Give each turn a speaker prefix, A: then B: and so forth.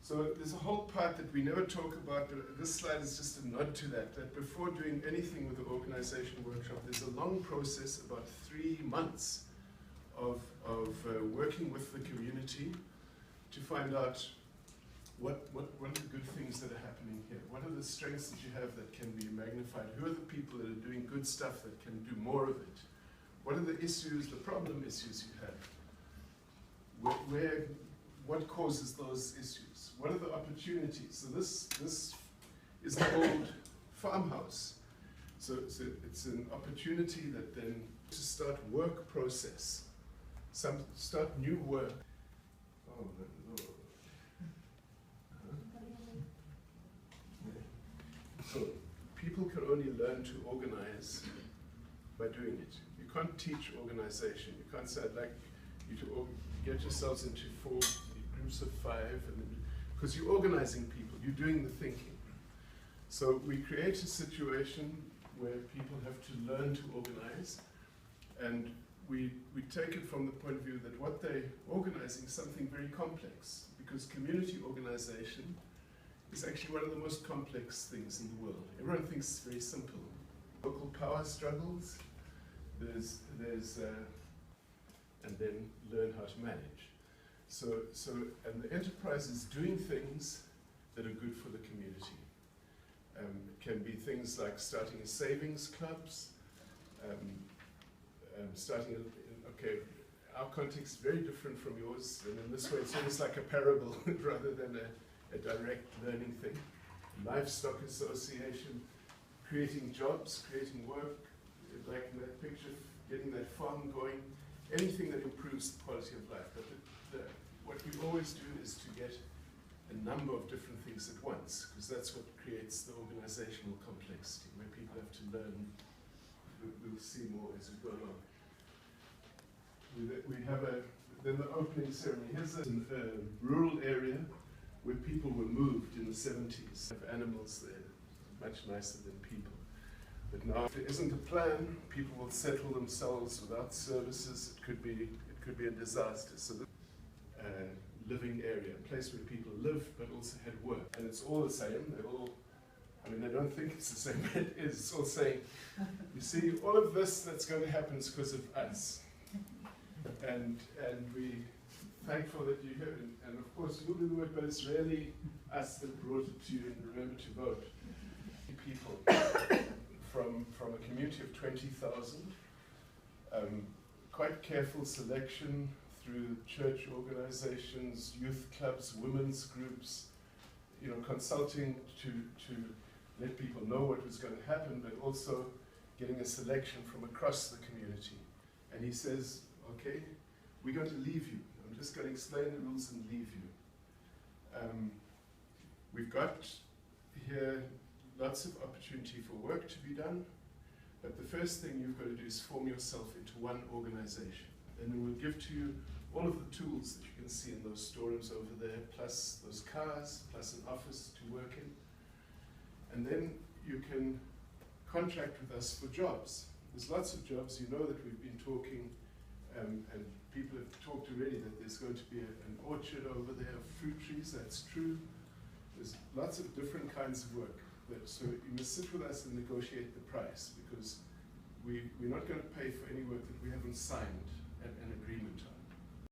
A: So there's a whole part that we never talk about, but this slide is just a nod to that, that before doing anything with the organization workshop, there's a long process, about 3 months, of working with the community to find out what are the good things that are happening here? What are the strengths that you have that can be magnified? Who are the people that are doing good stuff that can do more of it? What are the issues, the problem issues you have? What causes those issues? What are the opportunities? So this is an old farmhouse. So it's an opportunity that then to start work process, start new work. Oh, no. So people can only learn to organize by doing it. You can't teach organization. You can't say, I'd like you to get yourselves into 4 groups of 5, because you're organizing people, you're doing the thinking. So we create a situation where people have to learn to organize, and we take it from the point of view that what they're organizing is something very complex, because community organization is actually one of the most complex things in the world. Everyone thinks it's very simple. Local power struggles, and then learn how to manage. And the enterprise is doing things that are good for the community. It can be things like starting a savings clubs, our context is very different from yours, and in this way it's almost like a parable rather than a direct learning thing. Livestock association, creating jobs, creating work, like in that picture, getting that farm going, anything that improves the quality of life. But what we always do is to get a number of different things at once, because that's what creates the organizational complexity, where people have to learn. We'll see more as we go along. We have then the opening ceremony. Here's a rural area where people were moved in the 70s. Have animals there, much nicer than people. But now, if there isn't a plan, people will settle themselves without services. It could be a disaster. So this living area, a place where people live but also had work. And it's all the same. They don't think it's the same, but it is. It's all saying, you see, all of this that's going to happen is because of us. And we're thankful that you're here. And of course, you'll do the work, but it's really us that brought it to you. And remember to vote. People from a community of 20,000, quite careful selection through church organizations, youth clubs, women's groups, consulting to let people know what was going to happen, but also getting a selection from across the community. And he says, okay, we're going to leave you. I'm just going to explain the rules and leave you. We've got here lots of opportunity for work to be done, but the first thing you've got to do is form yourself into one organization. And then we'll give to you all of the tools that you can see in those storerooms over there, plus those cars, plus an office to work in. And then you can contract with us for jobs. There's lots of jobs. You know that we've been talking, and people have talked already that there's going to be an orchard over there of fruit trees. That's true. There's lots of different kinds of work. So you must sit with us and negotiate the price, because we're not going to pay for any work that we haven't signed an agreement on.